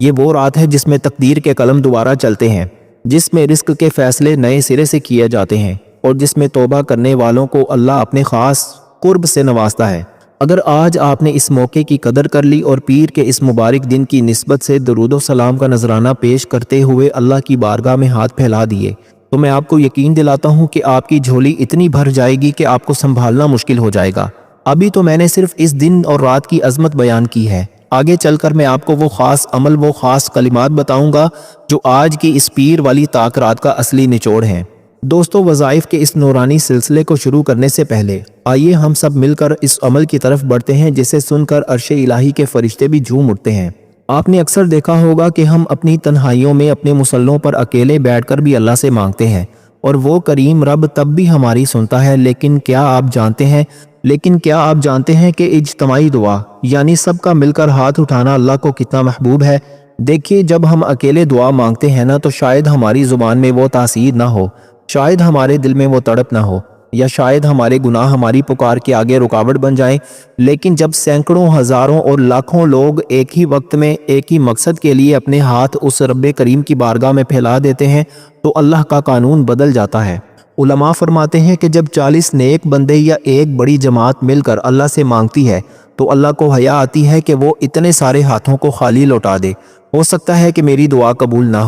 یہ وہ رات ہے جس میں تقدیر کے قلم دوبارہ چلتے ہیں، جس میں رزق کے فیصلے نئے سرے سے کیے جاتے ہیں اور جس میں توبہ کرنے والوں کو اللہ اپنے خاص قرب سے نوازتا ہے۔ اگر آج آپ نے اس موقع کی قدر کر لی اور پیر کے اس مبارک دن کی نسبت سے درود و سلام کا نذرانہ پیش کرتے ہوئے اللہ کی بارگاہ میں ہاتھ پھیلا دیے، تو میں آپ کو یقین دلاتا ہوں کہ آپ کی جھولی اتنی بھر جائے گی کہ آپ کو سنبھالنا مشکل ہو جائے گا۔ ابھی تو میں نے صرف اس دن اور رات کی عظمت بیان کی ہے، آگے چل کر میں آپ کو وہ خاص عمل، وہ خاص کلمات بتاؤں گا جو آج کی اس پیر والی طاق رات کا اصلی نچوڑ ہیں۔ دوستو، وظائف کے اس نورانی سلسلے کو شروع کرنے سے پہلے آئیے ہم سب مل کر اس عمل کی طرف بڑھتے ہیں جسے سن کر عرش الہی کے فرشتے بھی جھوم اٹھتے ہیں۔ آپ نے اکثر دیکھا ہوگا کہ ہم اپنی تنہائیوں میں اپنے مصلوں پر اکیلے بیٹھ کر بھی اللہ سے مانگتے ہیں، اور وہ کریم رب تب بھی ہماری سنتا ہے۔ لیکن کیا آپ جانتے ہیں کہ اجتماعی دعا یعنی سب کا مل کر ہاتھ اٹھانا اللہ کو کتنا محبوب ہے؟ دیکھیے، جب ہم اکیلے دعا مانگتے ہیں نا، تو شاید ہماری زبان میں وہ تاثیر نہ ہو، شاید ہمارے دل میں وہ تڑپ نہ ہو، یا شاید ہمارے گناہ ہماری پکار کے آگے رکاوٹ بن جائیں۔ لیکن جب سینکڑوں، ہزاروں اور لاکھوں لوگ ایک ہی وقت میں ایک ہی مقصد کے لیے اپنے ہاتھ اس رب کریم کی بارگاہ میں پھیلا دیتے ہیں تو اللہ کا قانون بدل جاتا ہے۔ علماء فرماتے ہیں کہ جب 40 نیک بندے یا ایک بڑی جماعت مل کر اللہ سے مانگتی ہے تو اللہ کو حیا آتی ہے کہ وہ اتنے سارے ہاتھوں کو خالی لوٹا دے۔ ہو سکتا ہے کہ میری دعا قبول نہ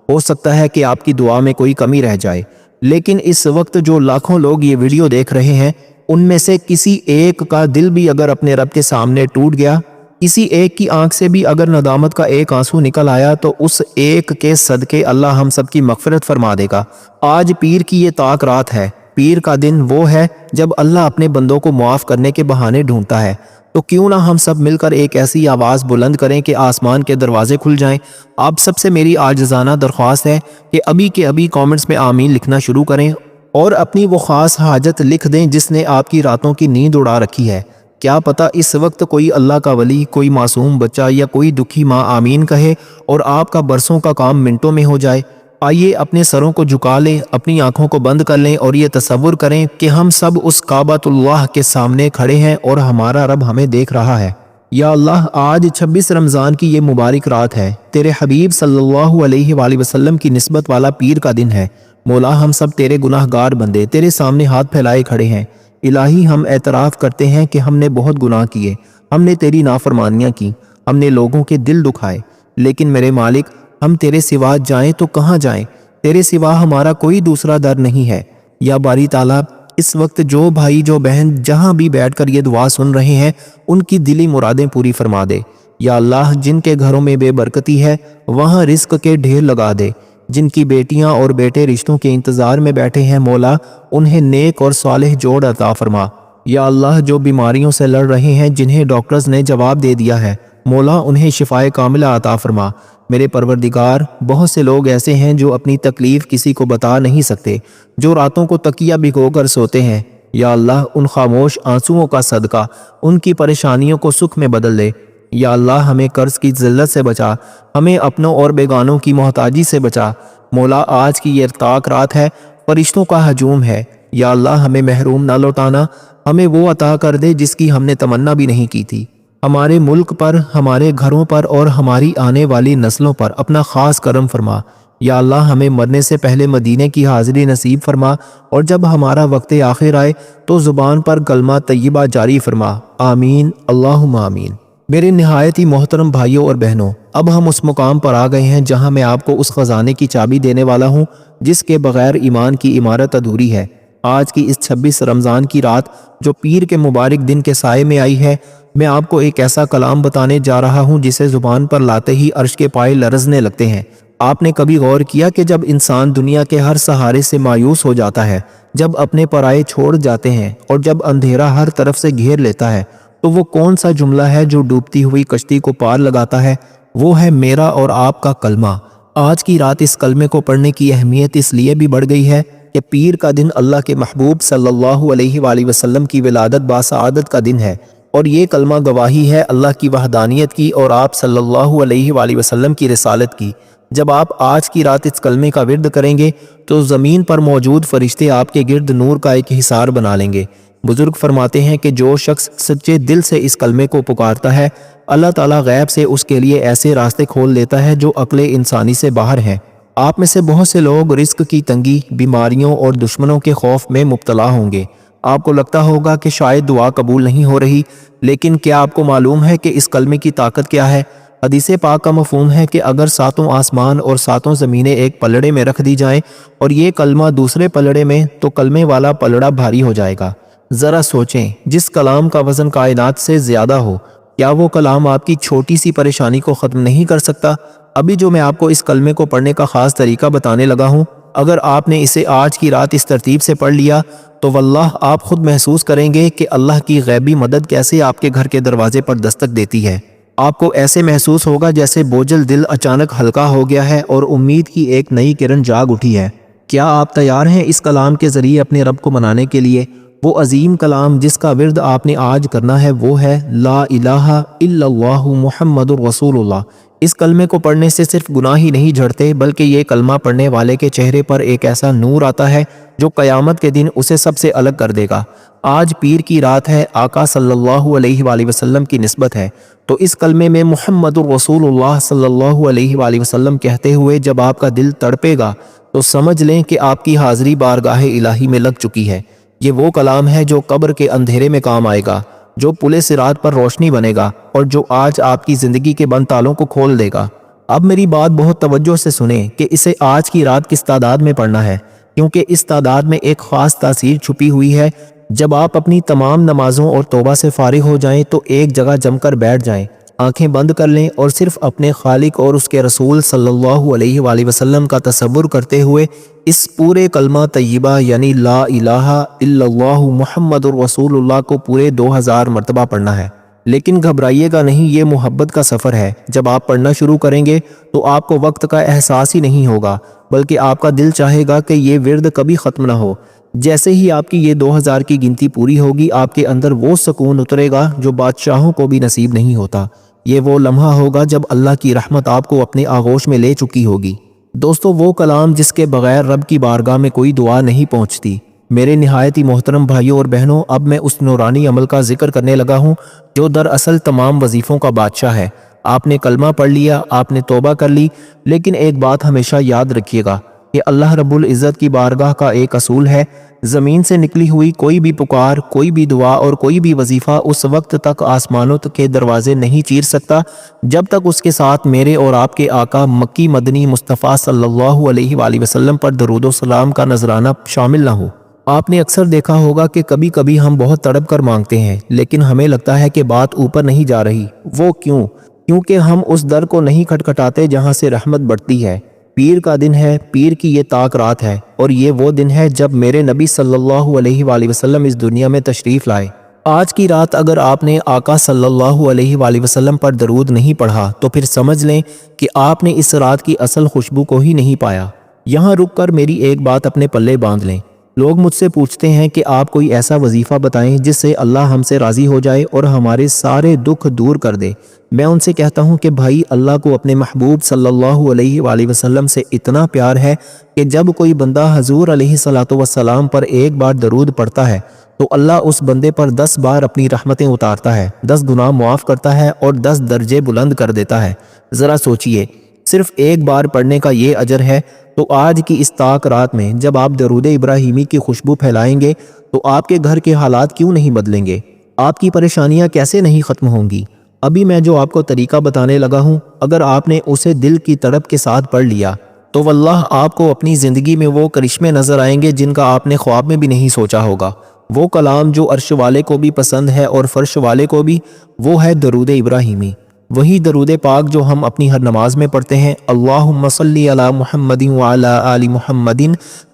ہو سکتا ہے کہ آپ کی دعا میں کوئی کمی رہ جائے، لیکن اس وقت جو لاکھوں لوگ یہ ویڈیو دیکھ رہے ہیں، ان میں سے کسی ایک کا دل بھی اگر اپنے رب کے سامنے ٹوٹ گیا، کسی ایک کی آنکھ سے بھی اگر ندامت کا ایک آنسو نکل آیا، تو اس ایک کے صدقے اللہ ہم سب کی مغفرت فرما دے گا۔ آج پیر کی یہ طاق رات ہے۔ پیر کا دن وہ ہے جب اللہ اپنے بندوں کو معاف کرنے کے بہانے ڈھونڈتا ہے۔ تو کیوں نہ ہم سب مل کر ایک ایسی آواز بلند کریں کہ آسمان کے دروازے کھل جائیں۔ آپ سب سے میری عاجزانہ درخواست ہے کہ ابھی کے ابھی کامنٹس میں آمین لکھنا شروع کریں اور اپنی وہ خاص حاجت لکھ دیں جس نے آپ کی راتوں کی نیند اڑا رکھی ہے۔ کیا پتہ اس وقت کوئی اللہ کا ولی، کوئی معصوم بچہ یا کوئی دکھی ماں آمین کہے اور آپ کا برسوں کا کام منٹوں میں ہو جائے۔ آئیے اپنے سروں کو جھکا لیں، اپنی آنکھوں کو بند کر لیں اور یہ تصور کریں کہ ہم سب اس کعبۃ اللہ کے سامنے کھڑے ہیں اور ہمارا رب ہمیں دیکھ رہا ہے۔ یا اللہ، آج 26 رمضان کی یہ مبارک رات ہے، تیرے حبیب صلی اللہ علیہ وآلہ وسلم کی نسبت والا پیر کا دن ہے۔ مولا، ہم سب تیرے گناہ گار بندے تیرے سامنے ہاتھ پھیلائے کھڑے ہیں۔ الہی، ہم اعتراف کرتے ہیں کہ ہم نے بہت گناہ کیے، ہم نے تیری نافرمانیاں کی، ہم نے لوگوں کے دل دکھائے، لیکن میرے مالک، ہم تیرے سوا جائیں تو کہاں جائیں؟ تیرے سوا ہمارا کوئی دوسرا در نہیں ہے۔ یا باری تعالیٰ، اس وقت جو بھائی، جو بہن جہاں بھی بیٹھ کر یہ دعا سن رہے ہیں، ان کی دلی مرادیں پوری فرما دے۔ یا اللہ، جن کے گھروں میں بے برکتی ہے وہاں رزق کے ڈھیر لگا دے۔ جن کی بیٹیاں اور بیٹے رشتوں کے انتظار میں بیٹھے ہیں، مولا انہیں نیک اور صالح جوڑ عطا فرما۔ یا اللہ، جو بیماریوں سے لڑ رہے ہیں، جنہیں ڈاکٹرز نے جواب دے دیا ہے، مولا انہیں شفائے کاملہ عطا فرما۔ میرے پروردگار، بہت سے لوگ ایسے ہیں جو اپنی تکلیف کسی کو بتا نہیں سکتے، جو راتوں کو تکیہ بھگو کر سوتے ہیں۔ یا اللہ، ان خاموش آنسوؤں کا صدقہ ان کی پریشانیوں کو سکھ میں بدل دے۔ یا اللہ، ہمیں قرض کی ذلت سے بچا، ہمیں اپنوں اور بیگانوں کی محتاجی سے بچا۔ مولا، آج کی یہ طاق رات ہے، فرشتوں کا ہجوم ہے۔ یا اللہ، ہمیں محروم نہ لوٹانا، ہمیں وہ عطا کر دے جس کی ہم نے تمنا بھی نہیں کی تھی۔ ہمارے ملک پر، ہمارے گھروں پر اور ہماری آنے والی نسلوں پر اپنا خاص کرم فرما۔ یا اللہ، ہمیں مرنے سے پہلے مدینے کی حاضری نصیب فرما، اور جب ہمارا وقت آخر آئے تو زبان پر کلمہ طیبہ جاری فرما۔ آمین، اللہم آمین۔ میرے نہایت ہی محترم بھائیوں اور بہنوں، اب ہم اس مقام پر آ گئے ہیں جہاں میں آپ کو اس خزانے کی چابی دینے والا ہوں جس کے بغیر ایمان کی عمارت ادھوری ہے۔ آج کی اس 26 رمضان کی رات جو پیر کے مبارک دن کے سائے میں آئی ہے، میں آپ کو ایک ایسا کلام بتانے جا رہا ہوں جسے زبان پر لاتے ہی عرش کے پائے لرزنے لگتے ہیں۔ آپ نے کبھی غور کیا کہ جب انسان دنیا کے ہر سہارے سے مایوس ہو جاتا ہے، جب اپنے پرائے چھوڑ جاتے ہیں اور جب اندھیرا ہر طرف سے گھیر لیتا ہے، تو وہ کون سا جملہ ہے جو ڈوبتی ہوئی کشتی کو پار لگاتا ہے؟ وہ ہے میرا اور آپ کا کلمہ۔ آج کی رات اس کلمے کو پڑھنے کی اہمیت اس لیے بھی بڑھ گئی ہے کہ پیر کا دن اللہ کے محبوب صلی اللہ علیہ وآلہ وسلم کی ولادت باسعادت کا دن ہے، اور یہ کلمہ گواہی ہے اللہ کی وحدانیت کی اور آپ صلی اللہ علیہ وآلہ وسلم کی رسالت کی۔ جب آپ آج کی رات اس کلمے کا ورد کریں گے تو زمین پر موجود فرشتے آپ کے گرد نور کا ایک حصار بنا لیں گے۔ بزرگ فرماتے ہیں کہ جو شخص سچے دل سے اس کلمے کو پکارتا ہے، اللہ تعالیٰ غیب سے اس کے لیے ایسے راستے کھول دیتا ہے جو عقل انسانی سے باہر ہیں۔ آپ میں سے بہت سے لوگ رزق کی تنگی، بیماریوں اور دشمنوں کے خوف میں مبتلا ہوں گے۔ آپ کو لگتا ہوگا کہ شاید دعا قبول نہیں ہو رہی، لیکن کیا آپ کو معلوم ہے کہ اس کلمے کی طاقت کیا ہے؟ حدیث پاک کا مفہوم ہے کہ اگر 7 آسمان اور 7 زمینیں ایک پلڑے میں رکھ دی جائیں اور یہ کلمہ دوسرے پلڑے میں، تو کلمے والا پلڑا بھاری ہو جائے گا۔ ذرا سوچیں، جس کلام کا وزن کائنات سے زیادہ ہو، کیا وہ کلام آپ کی چھوٹی سی پریشانی کو ختم نہیں کر سکتا؟ ابھی جو میں آپ کو اس کلمے کو پڑھنے کا خاص طریقہ بتانے لگا ہوں، اگر آپ نے اسے آج کی رات اس ترتیب سے پڑھ لیا تو واللہ آپ خود محسوس کریں گے کہ اللہ کی غیبی مدد کیسے آپ کے گھر کے دروازے پر دستک دیتی ہے۔ آپ کو ایسے محسوس ہوگا جیسے بوجھل دل اچانک ہلکا ہو گیا ہے اور امید کی ایک نئی کرن جاگ اٹھی ہے۔ کیا آپ تیار ہیں اس کلام کے ذریعے اپنے رب کو منانے کے لیے؟ وہ عظیم کلام جس کا ورد آپ نے آج کرنا ہے وہ ہے لا الہ الا اللہ محمد الرسول اللہ۔ اس کلمے کو پڑھنے سے صرف گناہ ہی نہیں جھڑتے، بلکہ یہ کلمہ پڑھنے والے کے چہرے پر ایک ایسا نور آتا ہے جو قیامت کے دن اسے سب سے الگ کر دے گا۔ آج پیر کی رات ہے، آقا صلی اللہ علیہ وآلہ وسلم کی نسبت ہے، تو اس کلمے میں محمد الرسول اللہ صلی اللہ علیہ وآلہ وسلم کہتے ہوئے جب آپ کا دل تڑپے گا تو سمجھ لیں کہ آپ کی حاضری بارگاہ الہی میں لگ چکی ہے۔ یہ وہ کلام ہے جو قبر کے اندھیرے میں کام آئے گا، جو پل صراط پر روشنی بنے گا اور جو آج آپ کی زندگی کے بند تالوں کو کھول دے گا۔ اب میری بات بہت توجہ سے سنیں کہ اسے آج کی رات کس تعداد میں پڑھنا ہے، کیونکہ اس تعداد میں ایک خاص تاثیر چھپی ہوئی ہے۔ جب آپ اپنی تمام نمازوں اور توبہ سے فارغ ہو جائیں تو ایک جگہ جم کر بیٹھ جائیں، آنکھیں بند کر لیں اور صرف اپنے خالق اور اس کے رسول صلی اللہ علیہ وآلہ وسلم کا تصور کرتے ہوئے اس پورے کلمہ طیبہ یعنی لا الہ الا اللہ محمد الرسول اللہ کو پورے 2000 مرتبہ پڑھنا ہے۔ لیکن گھبرائیے گا نہیں، یہ محبت کا سفر ہے۔ جب آپ پڑھنا شروع کریں گے تو آپ کو وقت کا احساس ہی نہیں ہوگا، بلکہ آپ کا دل چاہے گا کہ یہ ورد کبھی ختم نہ ہو۔ جیسے ہی آپ کی یہ 2000 کی گنتی پوری ہوگی، آپ کے اندر وہ سکون اترے گا جو بادشاہوں کو بھی نصیب نہیں ہوتا۔ یہ وہ لمحہ ہوگا جب اللہ کی رحمت آپ کو اپنے آغوش میں لے چکی ہوگی۔ دوستو، وہ کلام جس کے بغیر رب کی بارگاہ میں کوئی دعا نہیں پہنچتی۔ میرے نہایت ہی محترم بھائیوں اور بہنوں، اب میں اس نورانی عمل کا ذکر کرنے لگا ہوں جو دراصل تمام وظیفوں کا بادشاہ ہے۔ آپ نے کلمہ پڑھ لیا، آپ نے توبہ کر لی، لیکن ایک بات ہمیشہ یاد رکھیے گا کہ اللہ رب العزت کی بارگاہ کا ایک اصول ہے، زمین سے نکلی ہوئی کوئی بھی پکار، کوئی بھی دعا اور کوئی بھی وظیفہ اس وقت تک آسمانوں کے دروازے نہیں چیر سکتا جب تک اس کے ساتھ میرے اور آپ کے آقا مکی مدنی مصطفیٰ صلی اللہ علیہ وآلہ وسلم پر درود و سلام کا نذرانہ شامل نہ ہو۔ آپ نے اکثر دیکھا ہوگا کہ کبھی کبھی ہم بہت تڑپ کر مانگتے ہیں، لیکن ہمیں لگتا ہے کہ بات اوپر نہیں جا رہی۔ وہ کیوں؟ کیونکہ ہم اس در کو نہیں کھٹکھٹاتے جہاں سے رحمت بڑھتی ہے۔ پیر کا دن ہے، پیر کی یہ طاق رات ہے، اور یہ وہ دن ہے جب میرے نبی صلی اللہ علیہ وآلہ وسلم اس دنیا میں تشریف لائے۔ آج کی رات اگر آپ نے آقا صلی اللہ علیہ وآلہ وسلم پر درود نہیں پڑھا تو پھر سمجھ لیں کہ آپ نے اس رات کی اصل خوشبو کو ہی نہیں پایا۔ یہاں رک کر میری ایک بات اپنے پلے باندھ لیں۔ لوگ مجھ سے پوچھتے ہیں کہ آپ کوئی ایسا وظیفہ بتائیں جس سے اللہ ہم سے راضی ہو جائے اور ہمارے سارے دکھ دور کر دے۔ میں ان سے کہتا ہوں کہ بھائی، اللہ کو اپنے محبوب صلی اللہ علیہ وآلہ وسلم سے اتنا پیار ہے کہ جب کوئی بندہ حضور علیہ الصلوۃ والسلام پر ایک بار درود پڑھتا ہے تو اللہ اس بندے پر 10 بار اپنی رحمتیں اتارتا ہے، 10 گناہ معاف کرتا ہے اور 10 درجے بلند کر دیتا ہے۔ ذرا سوچئے، صرف ایک بار پڑھنے کا یہ اجر ہے، تو آج کی اس طاق رات میں جب آپ درود ابراہیمی کی خوشبو پھیلائیں گے تو آپ کے گھر کے حالات کیوں نہیں بدلیں گے؟ آپ کی پریشانیاں کیسے نہیں ختم ہوں گی؟ ابھی میں جو آپ کو طریقہ بتانے لگا ہوں، اگر آپ نے اسے دل کی تڑپ کے ساتھ پڑھ لیا تو واللہ آپ کو اپنی زندگی میں وہ کرشمے نظر آئیں گے جن کا آپ نے خواب میں بھی نہیں سوچا ہوگا۔ وہ کلام جو عرش والے کو بھی پسند ہے اور فرش والے کو بھی، وہ ہے درود ابراہیمی۔ وہی درود پاک جو ہم اپنی ہر نماز میں پڑھتے ہیں، اللہم صلی علی محمد وعلی آل محمد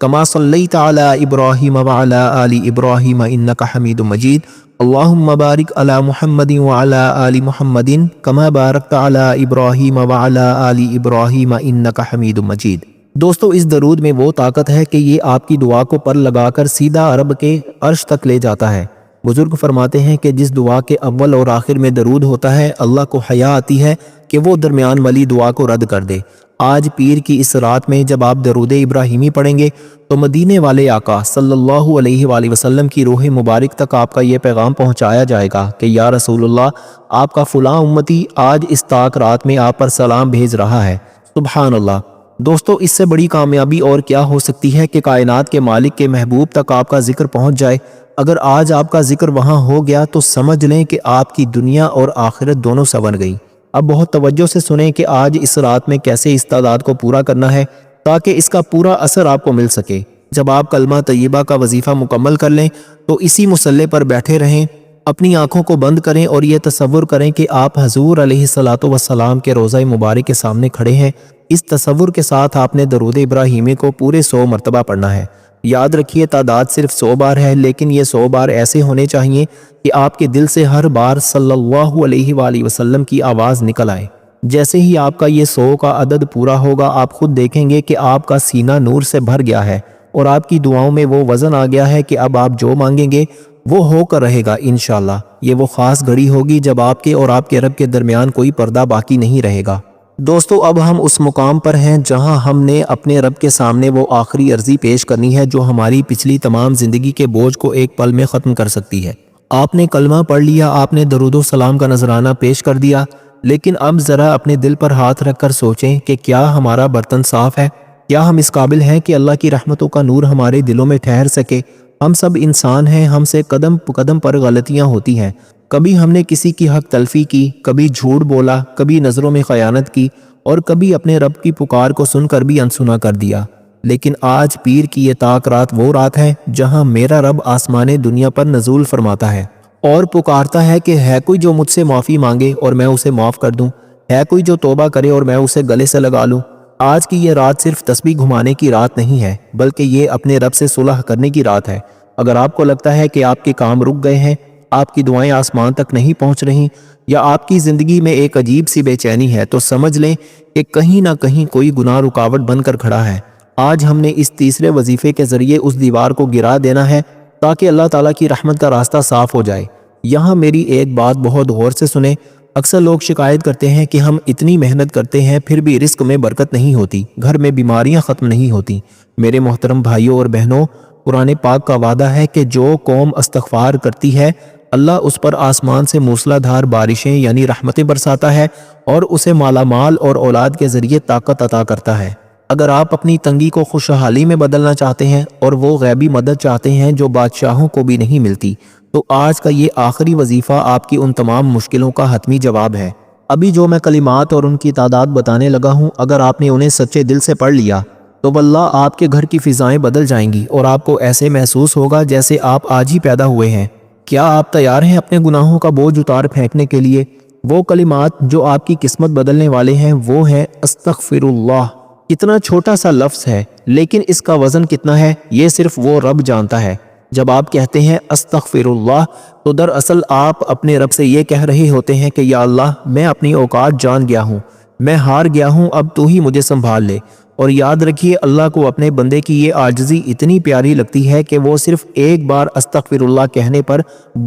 کما صلیت علی ابراہیم وعلی آل ابراہیم انک حمید مجید، اللہم بارک علی محمد وعلی آل محمد کما بارکت علی ابراہیم وعلی آل ابراہیم انک حمید مجید۔ دوستو، اس درود میں وہ طاقت ہے کہ یہ آپ کی دعا کو پر لگا کر سیدھا رب کے عرش تک لے جاتا ہے۔ بزرگ فرماتے ہیں کہ جس دعا کے اول اور آخر میں درود ہوتا ہے، اللہ کو حیا آتی ہے کہ وہ درمیان والی دعا کو رد کر دے۔ آج پیر کی اس رات میں جب آپ درود ابراہیمی پڑھیں گے تو مدینے والے آقا صلی اللہ علیہ وآلہ وسلم کی روح مبارک تک آپ کا یہ پیغام پہنچایا جائے گا کہ یا رسول اللہ، آپ کا فلاں امتی آج اس تاک رات میں آپ پر سلام بھیج رہا ہے۔ سبحان اللہ۔ دوستو، اس سے بڑی کامیابی اور کیا ہو سکتی ہے کہ کائنات کے مالک کے محبوب تک آپ کا ذکر پہنچ جائے۔ اگر آج آپ کا ذکر وہاں ہو گیا تو سمجھ لیں کہ آپ کی دنیا اور آخرت دونوں سنور گئی۔ اب بہت توجہ سے سنیں کہ آج اس رات میں کیسے اس تعداد کو پورا کرنا ہے تاکہ اس کا پورا اثر آپ کو مل سکے۔ جب آپ کلمہ طیبہ کا وظیفہ مکمل کر لیں تو اسی مصلی پر بیٹھے رہیں، اپنی آنکھوں کو بند کریں اور یہ تصور کریں کہ آپ حضور علیہ الصلوۃ والسلام کے روضہ مبارک کے سامنے کھڑے ہیں۔ اس تصور کے ساتھ آپ نے درود ابراہیمی کو پورے 100 مرتبہ پڑھنا ہے۔ یاد رکھیے تعداد صرف 100 بار ہے، لیکن یہ 100 بار ایسے ہونے چاہیے کہ آپ کے دل سے ہر بار صلی اللہ علیہ وآلہ وسلم کی آواز نکل آئے۔ جیسے ہی آپ کا یہ 100 کا عدد پورا ہوگا، آپ خود دیکھیں گے کہ آپ کا سینہ نور سے بھر گیا ہے اور آپ کی دعاؤں میں وہ وزن آ گیا ہے کہ اب آپ جو مانگیں گے وہ ہو کر رہے گا انشاءاللہ۔ یہ وہ خاص گھڑی ہوگی جب آپ کے اور آپ کے رب کے درمیان کوئی پردہ باقی نہیں رہے گا۔ دوستو، اب ہم اس مقام پر ہیں جہاں ہم نے اپنے رب کے سامنے وہ آخری عرضی پیش کرنی ہے جو ہماری پچھلی تمام زندگی کے بوجھ کو ایک پل میں ختم کر سکتی ہے۔ آپ نے کلمہ پڑھ لیا، آپ نے درود و سلام کا نذرانہ پیش کر دیا، لیکن اب ذرا اپنے دل پر ہاتھ رکھ کر سوچیں کہ کیا ہمارا برتن صاف ہے؟ کیا ہم اس قابل ہیں کہ اللہ کی رحمتوں کا نور ہمارے دلوں میں ٹھہر سکے؟ ہم سب انسان ہیں، ہم سے قدم قدم پر غلطیاں ہوتی ہیں۔ کبھی ہم نے کسی کی حق تلفی کی، کبھی جھوٹ بولا، کبھی نظروں میں خیانت کی، اور کبھی اپنے رب کی پکار کو سن کر بھی انسنا کر دیا۔ لیکن آج پیر کی یہ تاک رات وہ رات ہے جہاں میرا رب آسمان دنیا پر نزول فرماتا ہے اور پکارتا ہے کہ ہے کوئی جو مجھ سے معافی مانگے اور میں اسے معاف کر دوں، ہے کوئی جو توبہ کرے اور میں اسے گلے سے لگا لوں۔ آج کی یہ رات صرف تسبیح گھمانے کی رات نہیں ہے، بلکہ یہ اپنے رب سے صلح کرنے کی رات ہے۔ اگر آپ کو لگتا ہے کہ آپ کے کام رک گئے ہیں، آپ کی دعائیں آسمان تک نہیں پہنچ رہی، یا آپ کی زندگی میں ایک عجیب سی بے چینی ہے، تو سمجھ لیں کہ کہیں نہ کہیں کوئی گناہ رکاوٹ بن کر کھڑا ہے۔ آج ہم نے اس تیسرے وظیفے کے ذریعے اس دیوار کو گرا دینا ہے تاکہ اللہ تعالیٰ کی رحمت کا راستہ صاف ہو جائے۔ یہاں میری ایک بات بہت غور سے سنیں۔ اکثر لوگ شکایت کرتے ہیں کہ ہم اتنی محنت کرتے ہیں پھر بھی رزق میں برکت نہیں ہوتی، گھر میں بیماریاں ختم نہیں ہوتی۔ میرے محترم بھائیوں اور بہنوں، قرآن پاک کا وعدہ ہے کہ جو قوم استغفار کرتی ہے اللہ اس پر آسمان سے موسلا دھار بارشیں یعنی رحمتیں برساتا ہے اور اسے مالا مال اور اولاد کے ذریعے طاقت عطا کرتا ہے۔ اگر آپ اپنی تنگی کو خوشحالی میں بدلنا چاہتے ہیں اور وہ غیبی مدد چاہتے ہیں جو بادشاہوں کو بھی نہیں ملتی، تو آج کا یہ آخری وظیفہ آپ کی ان تمام مشکلوں کا حتمی جواب ہے۔ ابھی جو میں کلمات اور ان کی تعداد بتانے لگا ہوں، اگر آپ نے انہیں سچے دل سے پڑھ لیا تو واللہ آپ کے گھر کی فضائیں بدل جائیں گی اور آپ کو ایسے محسوس ہوگا جیسے آپ آج ہی پیدا ہوئے ہیں۔ کیا آپ تیار ہیں اپنے گناہوں کا بوجھ اتار پھینکنے کے لیے؟ وہ کلمات جو آپ کی قسمت بدلنے والے ہیں وہ ہیں استغفر اللہ۔ کتنا چھوٹا سا لفظ ہے لیکن اس کا وزن کتنا ہے یہ صرف وہ رب جانتا ہے۔ جب آپ کہتے ہیں استغفر اللہ تو دراصل آپ اپنے رب سے یہ کہہ رہے ہوتے ہیں کہ یا اللہ، میں اپنی اوقات جان گیا ہوں، میں ہار گیا ہوں، اب تو ہی مجھے سنبھال لے۔ اور یاد رکھیے اللہ کو اپنے بندے کی یہ عاجزی اتنی پیاری لگتی ہے کہ وہ صرف ایک بار استغفر اللہ کہنے پر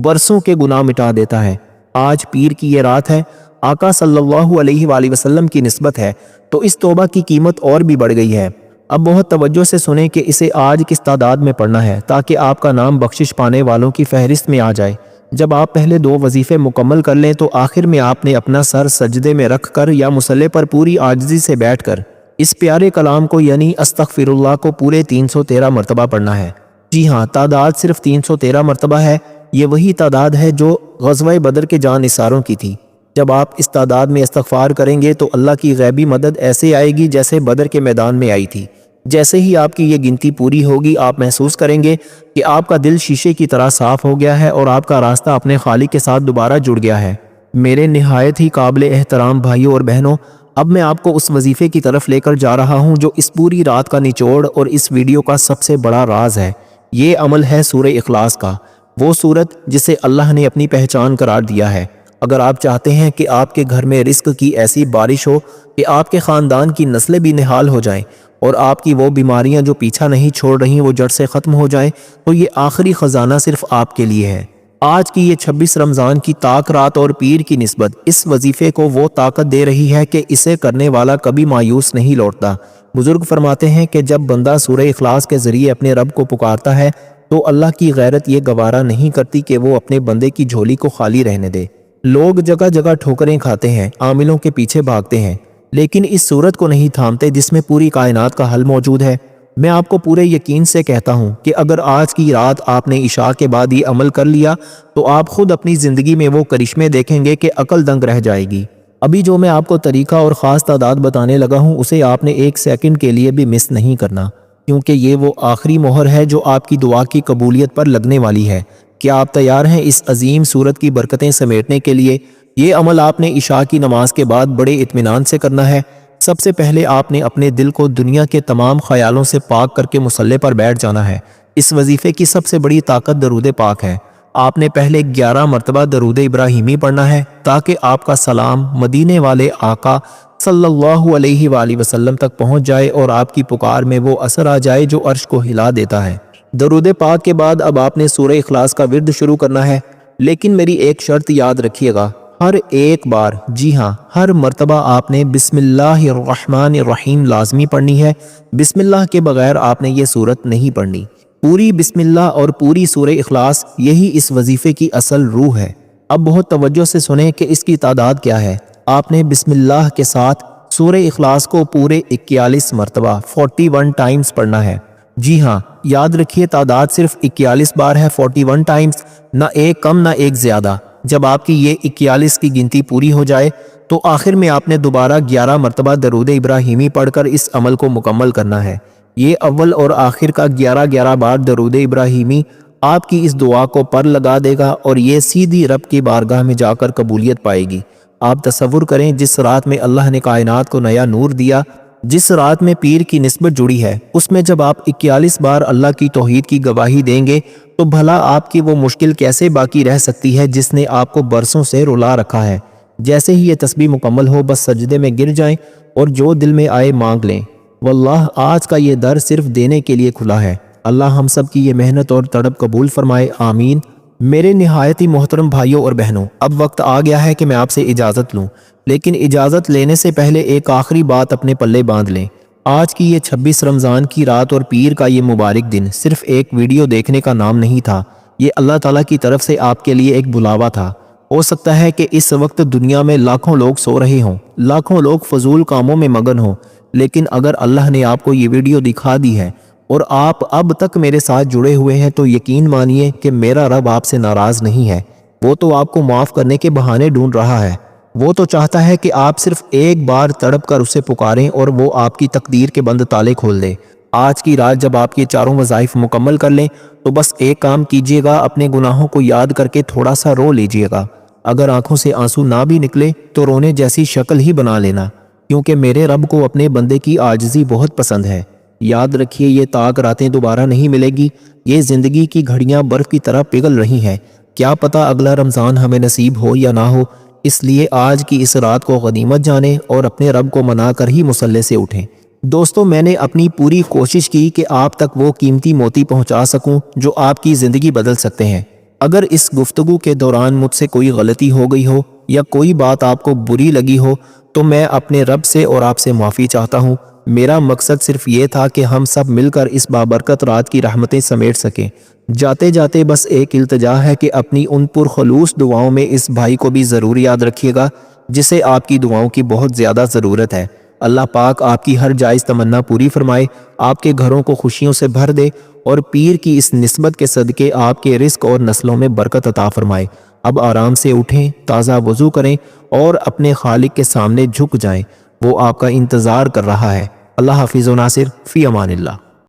برسوں کے گناہ مٹا دیتا ہے۔ آج پیر کی یہ رات ہے، آقا صلی اللہ علیہ وآلہ وسلم کی نسبت ہے، تو اس توبہ کی قیمت اور بھی بڑھ گئی ہے۔ اب بہت توجہ سے سنیں کہ اسے آج کس تعداد میں پڑھنا ہے تاکہ آپ کا نام بخشش پانے والوں کی فہرست میں آ جائے۔ جب آپ پہلے 2 وظیفے مکمل کر لیں تو آخر میں آپ نے اپنا سر سجدے میں رکھ کر یا مصلی پر پوری عاجزی سے بیٹھ کر اس پیارے کلام کو یعنی استغفر اللہ کو پورے 313 مرتبہ پڑھنا ہے۔ جی ہاں، تعداد صرف 313 مرتبہ ہے۔ یہ وہی تعداد ہے جو غزوہ بدر کے جان نثاروں کی تھی۔ جب آپ اس تعداد میں استغفار کریں گے تو اللہ کی غیبی مدد ایسے آئے گی جیسے بدر کے میدان میں آئی تھی۔ جیسے ہی آپ کی یہ گنتی پوری ہوگی آپ محسوس کریں گے کہ آپ کا دل شیشے کی طرح صاف ہو گیا ہے اور آپ کا راستہ اپنے خالق کے ساتھ دوبارہ جڑ گیا ہے۔ میرے نہایت ہی قابل احترام بھائیوں اور بہنوں، اب میں آپ کو اس وظیفے کی طرف لے کر جا رہا ہوں جو اس پوری رات کا نچوڑ اور اس ویڈیو کا سب سے بڑا راز ہے۔ یہ عمل ہے سورہ اخلاص کا، وہ سورت جسے اللہ نے اپنی پہچان قرار دیا ہے۔ اگر آپ چاہتے ہیں کہ آپ کے گھر میں رزق کی ایسی بارش ہو کہ آپ کے خاندان کی نسلیں بھی نہال ہو جائیں اور آپ کی وہ بیماریاں جو پیچھا نہیں چھوڑ رہی وہ جڑ سے ختم ہو جائیں، تو یہ آخری خزانہ صرف آپ کے لیے ہے۔ آج کی یہ 26 رمضان کی طاق رات اور پیر کی نسبت اس وظیفے کو وہ طاقت دے رہی ہے کہ اسے کرنے والا کبھی مایوس نہیں لوٹتا۔ بزرگ فرماتے ہیں کہ جب بندہ سورہ اخلاص کے ذریعے اپنے رب کو پکارتا ہے تو اللہ کی غیرت یہ گوارا نہیں کرتی کہ وہ اپنے بندے کی جھولی کو خالی رہنے دے۔ لوگ جگہ جگہ ٹھوکریں کھاتے ہیں، عاملوں کے پیچھے بھاگتے ہیں، لیکن اس صورت کو نہیں تھامتے جس میں پوری کائنات کا حل موجود ہے۔ میں آپ کو پورے یقین سے کہتا ہوں کہ اگر آج کی رات آپ نے عشاء کے بعد یہ عمل کر لیا تو آپ خود اپنی زندگی میں وہ کرشمے دیکھیں گے کہ عقل دنگ رہ جائے گی۔ ابھی جو میں آپ کو طریقہ اور خاص تعداد بتانے لگا ہوں اسے آپ نے ایک سیکنڈ کے لیے بھی مس نہیں کرنا، کیونکہ یہ وہ آخری مہر ہے جو آپ کی دعا کی قبولیت پر لگنے والی ہے۔ کیا آپ تیار ہیں اس عظیم صورت کی برکتیں سمیٹنے کے لیے؟ یہ عمل آپ نے عشاء کی نماز کے بعد بڑے اطمینان سے کرنا ہے۔ سب سے پہلے آپ نے اپنے دل کو دنیا کے تمام خیالوں سے پاک کر کے مصلی پر بیٹھ جانا ہے۔ اس وظیفے کی سب سے بڑی طاقت درود پاک ہے۔ آپ نے پہلے 11 مرتبہ درود ابراہیمی پڑھنا ہے تاکہ آپ کا سلام مدینے والے آقا صلی اللہ علیہ وآلہ وسلم تک پہنچ جائے اور آپ کی پکار میں وہ اثر آ جائے جو عرش کو ہلا دیتا ہے۔ درود پاک کے بعد اب آپ نے سورہ اخلاص کا ورد شروع کرنا ہے، لیکن میری ایک شرط یاد رکھیے گا، ہر ایک بار، جی ہاں ہر مرتبہ آپ نے بسم اللہ الرحمن الرحیم لازمی پڑھنی ہے۔ بسم اللہ کے بغیر آپ نے یہ صورت نہیں پڑھنی۔ پوری بسم اللہ اور پوری سورہ اخلاص یہی اس وظیفے کی اصل روح ہے۔ اب بہت توجہ سے سنیں کہ اس کی تعداد کیا ہے۔ آپ نے بسم اللہ کے ساتھ سورہ اخلاص کو پورے 41 مرتبہ 41 ٹائمز پڑھنا ہے۔ جی ہاں یاد رکھیے تعداد صرف 41 بار ہے، 41 ٹائمز، نہ ایک کم نہ ایک زیادہ۔ جب آپ کی یہ 41 کی گنتی پوری ہو جائے تو آخر میں آپ نے دوبارہ 11 مرتبہ درود ابراہیمی پڑھ کر اس عمل کو مکمل کرنا ہے۔ یہ اول اور آخر کا 11 بار درود ابراہیمی آپ کی اس دعا کو پر لگا دے گا اور یہ سیدھی رب کی بارگاہ میں جا کر قبولیت پائے گی۔ آپ تصور کریں جس رات میں اللہ نے کائنات کو نیا نور دیا، جس رات میں پیر کی نسبت جڑی ہے، اس میں جب آپ 41 بار اللہ کی توحید کی گواہی دیں گے تو بھلا آپ کی وہ مشکل کیسے باقی رہ سکتی ہے جس نے آپ کو برسوں سے رلا رکھا ہے۔ جیسے ہی یہ تسبیح مکمل ہو بس سجدے میں گر جائیں اور جو دل میں آئے مانگ لیں۔ واللہ آج کا یہ در صرف دینے کے لیے کھلا ہے۔ اللہ ہم سب کی یہ محنت اور تڑپ قبول فرمائے، آمین۔ میرے نہایت ہی محترم بھائیوں اور بہنوں، اب وقت آ گیا ہے کہ میں آپ سے اجازت لوں، لیکن اجازت لینے سے پہلے ایک آخری بات اپنے پلے باندھ لیں۔ آج کی یہ 26 رمضان کی رات اور پیر کا یہ مبارک دن صرف ایک ویڈیو دیکھنے کا نام نہیں تھا، یہ اللہ تعالیٰ کی طرف سے آپ کے لیے ایک بلاوا تھا۔ ہو سکتا ہے کہ اس وقت دنیا میں لاکھوں لوگ سو رہے ہوں، لاکھوں لوگ فضول کاموں میں مگن ہوں، لیکن اگر اللہ نے آپ کو یہ ویڈیو دکھا دی ہے اور آپ اب تک میرے ساتھ جڑے ہوئے ہیں تو یقین مانیے کہ میرا رب آپ سے ناراض نہیں ہے۔ وہ تو آپ کو معاف کرنے کے بہانے ڈھونڈ رہا ہے۔ وہ تو چاہتا ہے کہ آپ صرف ایک بار تڑپ کر اسے پکاریں اور وہ آپ کی تقدیر کے بند تالے کھول دے۔ آج کی رات جب آپ یہ چاروں وظائف مکمل کر لیں تو بس ایک کام کیجیے گا، اپنے گناہوں کو یاد کر کے تھوڑا سا رو لیجیے گا۔ اگر آنکھوں سے آنسو نہ بھی نکلے تو رونے جیسی شکل ہی بنا لینا، کیونکہ میرے رب کو اپنے بندے کی عاجزی بہت پسند ہے۔ یاد رکھیے یہ طاق راتیں دوبارہ نہیں ملے گی، یہ زندگی کی گھڑیاں برف کی طرح پگھل رہی ہیں۔ کیا پتہ اگلا رمضان ہمیں نصیب ہو یا نہ ہو، اس لیے آج کی اس رات کو غنیمت جانیں اور اپنے رب کو منا کر ہی مصلی سے اٹھیں۔ دوستو میں نے اپنی پوری کوشش کی کہ آپ تک وہ قیمتی موتی پہنچا سکوں جو آپ کی زندگی بدل سکتے ہیں۔ اگر اس گفتگو کے دوران مجھ سے کوئی غلطی ہو گئی ہو یا کوئی بات آپ کو بری لگی ہو تو میں اپنے رب سے اور آپ سے معافی چاہتا ہوں۔ میرا مقصد صرف یہ تھا کہ ہم سب مل کر اس بابرکت رات کی رحمتیں سمیٹ سکیں۔ جاتے جاتے بس ایک التجا ہے کہ اپنی ان پرخلوص دعاؤں میں اس بھائی کو بھی ضرور یاد رکھیے گا جسے آپ کی دعاؤں کی بہت زیادہ ضرورت ہے۔ اللہ پاک آپ کی ہر جائز تمنا پوری فرمائے، آپ کے گھروں کو خوشیوں سے بھر دے اور پیر کی اس نسبت کے صدقے آپ کے رزق اور نسلوں میں برکت عطا فرمائے۔ اب آرام سے اٹھیں، تازہ وضو کریں اور اپنے خالق کے سامنے جھک جائیں، وہ آپ کا انتظار کر رہا ہے۔ اللہ حافظ و ناصر، فی امان اللہ۔